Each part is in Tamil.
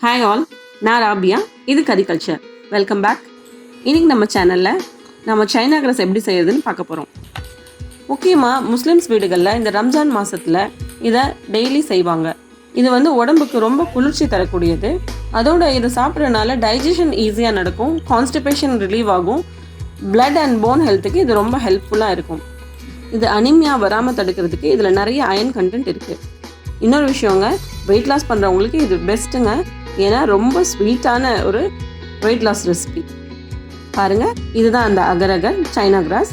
ஹாய் ஆல், நான் ராபியா. இது கரிகல்ச்சர். Welcome back. இன்றைக்கி நம்ம சேனலில் நம்ம சைனா கிராஸ் எப்படி செய்யறதுன்னு பார்க்க போகிறோம். முக்கியமாக முஸ்லீம்ஸ் வீடுகளில் இந்த ரம்ஜான் மாதத்தில் இதை டெய்லி செய்வாங்க. இது உடம்புக்கு ரொம்ப குளிர்ச்சி தரக்கூடியது. அதோட இதை சாப்பிட்றதுனால டைஜஷன் ஈஸியாக நடக்கும், கான்ஸ்டிபேஷன் ரிலீவ் ஆகும், பிளட் அண்ட் போன் ஹெல்த்துக்கு இது ரொம்ப ஹெல்ப்ஃபுல்லாக இருக்கும். இது அனிமியா வராமல் தடுக்கிறதுக்கு இதில் நிறைய அயன் கண்டென்ட் இருக்குது. இன்னொரு விஷயங்க, வெயிட் லாஸ் பண்ணுறவங்களுக்கு இது பெஸ்ட்டுங்க. ஏன்னா ரொம்ப ஸ்வீட்டான ஒரு வெயிட் லாஸ் ரெசிபி. பாருங்கள், இதுதான் அந்த அகர் சைனா கிராஸ்.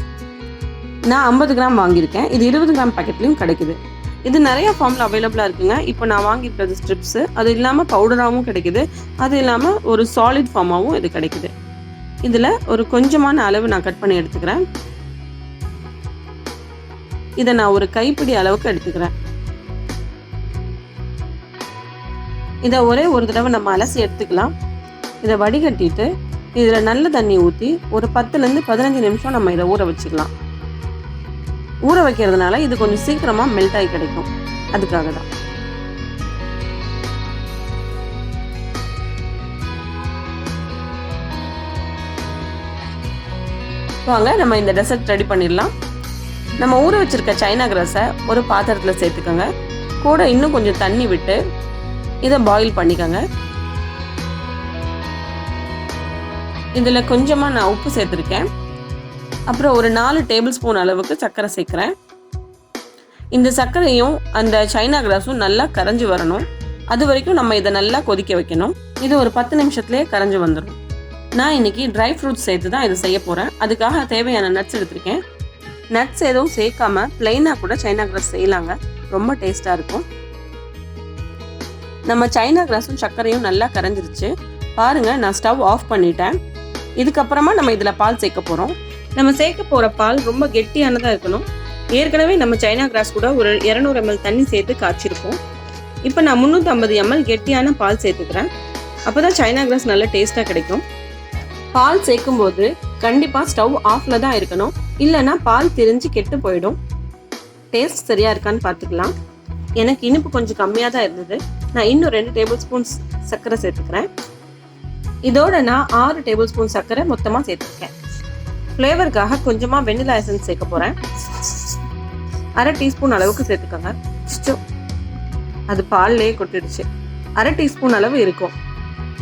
நான் 50 கிராம் வாங்கியிருக்கேன். இது 20 கிராம் பேக்கெட்லேயும் கிடைக்குது. இது நிறையா ஃபார்மில் அவைலபிளாக இருக்குங்க. இப்போ நான் வாங்கியிருக்கிறது ஸ்ட்ரிப்ஸு, அது இல்லாமல் பவுடராகவும் கிடைக்குது, அது இல்லாமல் ஒரு சாலிட் ஃபார்மாகவும் இது கிடைக்குது. இதில் ஒரு கொஞ்சமான அளவு நான் கட் பண்ணி எடுத்துக்கிறேன். இதை நான் ஒரு கைப்பிடி அளவுக்கு எடுத்துக்கிறேன். இதை ஒரே ஒரு தடவை நம்ம அலசி எடுத்துக்கலாம். இதை வடிகட்டிட்டு இதில் நல்ல தண்ணி ஊற்றி ஒரு 10லேருந்து 15 நிமிஷம் நம்ம இதை ஊற வச்சுக்கலாம். ஊற வைக்கிறதுனால இது கொஞ்சம் சீக்கிரமாக மெல்ட் ஆகி கிடைக்கும், அதுக்காக தான். வாங்க நம்ம இந்த டெசர்ட் ரெடி பண்ணிடலாம். நம்ம ஊற வச்சிருக்க சைனா கிராஸை ஒரு பாத்திரத்தில் சேர்த்துக்கோங்க. கூட இன்னும் கொஞ்சம் தண்ணி விட்டு இதை பாயில் பண்ணிக்கோங்க. இதில் கொஞ்சமாக நான் உப்பு சேர்த்துருக்கேன். அப்புறம் ஒரு 4 டேபிள் ஸ்பூன் அளவுக்கு சர்க்கரை சேர்க்குறேன். இந்த சர்க்கரையும் அந்த சைனா கிராஸும் நல்லா கரைஞ்சி வரணும். அது வரைக்கும் நம்ம இதை நல்லா கொதிக்க வைக்கணும். இது ஒரு 10 நிமிஷத்துலேயே கரைஞ்சி வந்துடும். நான் இன்னைக்கு ட்ரை ஃப்ரூட்ஸ் சேர்த்து தான் இதை செய்ய போகிறேன். அதுக்காக தேவையான நட்ஸ் எடுத்திருக்கேன். நட்ஸ் எதுவும் சேர்க்காம பிளெயினாக கூட சைனா கிராஸ் செய்யலாங்க, ரொம்ப டேஸ்ட்டாக இருக்கும். நம்ம சைனா கிராஸும் சர்க்கரையும் நல்லா கரைஞ்சிருச்சு. பாருங்கள், நான் ஸ்டவ் ஆஃப் பண்ணிட்டேன். இதுக்கப்புறமா நம்ம இதில் பால் சேர்க்க போகிறோம். நம்ம சேர்க்க போகிற பால் ரொம்ப கெட்டியானதாக இருக்கணும். ஏற்கனவே நம்ம சைனா கிராஸ் கூட ஒரு 200 ml தண்ணி சேர்த்து காய்ச்சிருப்போம். இப்போ நான் 350 ml கெட்டியான பால் சேர்த்துக்கிறேன். அப்போ தான் சைனா கிராஸ் நல்ல டேஸ்ட்டாக கிடைக்கும். பால் சேர்க்கும்போது கண்டிப்பாக ஸ்டவ் ஆஃபில் தான் இருக்கணும், இல்லைன்னா பால் திரிஞ்சு கெட்டு போயிடும். டேஸ்ட் சரியாக இருக்கான்னு பார்த்துக்கலாம். எனக்கு இனிப்பு கொஞ்சம் கம்மியாக தான் இருந்தது. நான் இன்னும் 2 டேபிள் ஸ்பூன்ஸ் சர்க்கரை சேர்த்துக்கிறேன். இதோட நான் 6 டேபிள் ஸ்பூன் சர்க்கரை மொத்தமாக சேர்த்துருக்கேன். ஃப்ளேவருக்காக கொஞ்சமாக வெண்ணிலா எசன்ஸ் சேர்க்க போகிறேன். 1/2 டீஸ்பூன் அளவுக்கு சேர்த்துக்கோங்க. அது பால்லே கொட்டிடுச்சு. 1/2 டீஸ்பூன் அளவு இருக்கும்.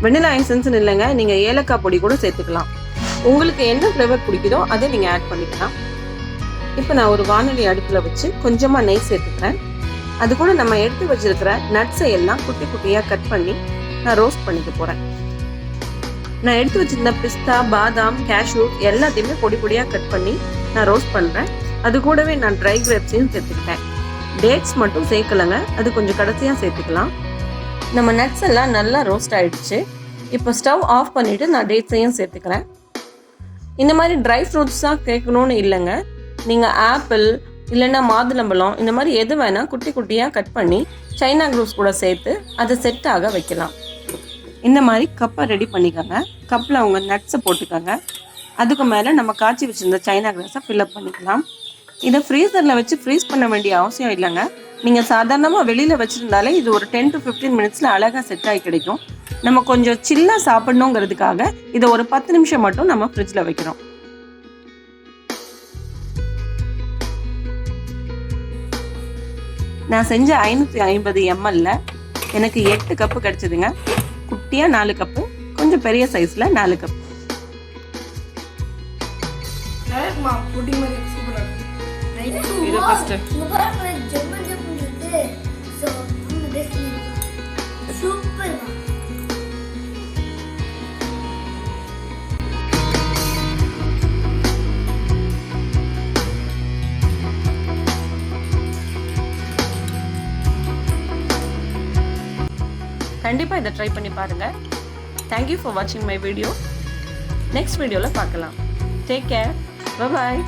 வெண்ணிலா எசன்ஸ்னு இல்லைங்க, நீங்கள் ஏலக்காய் பொடி கூட சேர்த்துக்கலாம். உங்களுக்கு என்ன ஃப்ளேவர் பிடிக்குதோ அதை நீங்கள் ஆட் பண்ணிக்கலாம். இப்போ நான் ஒரு வானொலி அடுப்பில் வச்சு கொஞ்சமாக நெய் சேர்த்துக்கிறேன். அது கூட நம்ம எடுத்து வச்சிருக்கிற நட்ஸை எல்லாம் குட்டி குட்டியாக கட் பண்ணி நான் ரோஸ்ட் பண்ணிக்க போகிறேன். நான் எடுத்து வச்சிருந்த பிஸ்தா, பாதாம், கேஷ்யூ எல்லாத்தையுமே பொடி பொடியாக கட் பண்ணி நான் ரோஸ்ட் பண்ணுறேன். அது கூடவே நான் ட்ரை கிரேப்ஸையும் சேர்த்துக்கிட்டேன். டேட்ஸ் மட்டும் சேர்க்கலைங்க, அது கொஞ்சம் கடைசியாக சேர்த்துக்கலாம். நம்ம நட்ஸ் எல்லாம் நல்லா ரோஸ்ட் ஆகிடுச்சு. இப்போ ஸ்டவ் ஆஃப் பண்ணிவிட்டு நான் டேட்ஸையும் சேர்த்துக்கிறேன். இந்த மாதிரி ட்ரை ஃப்ரூட்ஸாக கேட்கணும்னு இல்லைங்க, நீங்கள் ஆப்பிள் இல்லைன்னா மாதுளம்பழம் இந்த மாதிரி எது வேணால் குட்டி குட்டியாக கட் பண்ணி சைனா கிராஸ் கூட சேர்த்து அதை செட் ஆக வைக்கலாம். இந்த மாதிரி கப்பை ரெடி பண்ணிக்கோங்க. கப்பில் அவங்க நட்ஸை போட்டுக்கோங்க. அதுக்கு மேலே நம்ம காய்ச்சி வச்சுருந்த சைனா கிராஸை ஃபில்அப் பண்ணிக்கலாம். இதை ஃப்ரீசரில் வச்சு ஃப்ரீஸ் பண்ண வேண்டிய அவசியம் இல்லைங்க. நீங்கள் சாதாரணமாக வெளியில் வச்சுருந்தாலே இது ஒரு 10 to 15 மினிட்ஸில் அழகாக செட் ஆகி கிடைக்கும். நம்ம கொஞ்சம் சில்லாக சாப்பிட்ணுங்கிறதுக்காக இதை ஒரு 10 நிமிஷம் மட்டும் நம்ம ஃப்ரிட்ஜில் வைக்கிறோம். நான் செஞ்ச 550 ml எனக்கு 8 கப்பு கிடைச்சதுங்க. குட்டியாக 4 கப்பு, கொஞ்சம் பெரிய சைஸில் 4 கப்பு. இது ஃபர்ஸ்ட் கண்டிப்பாக இதை ட்ரை பண்ணி பாருங்கள். தேங்க்யூ ஃபார் வாட்சிங் மை வீடியோ. நெக்ஸ்ட் வீடியோவில் பார்க்கலாம். Take care. Bye bye.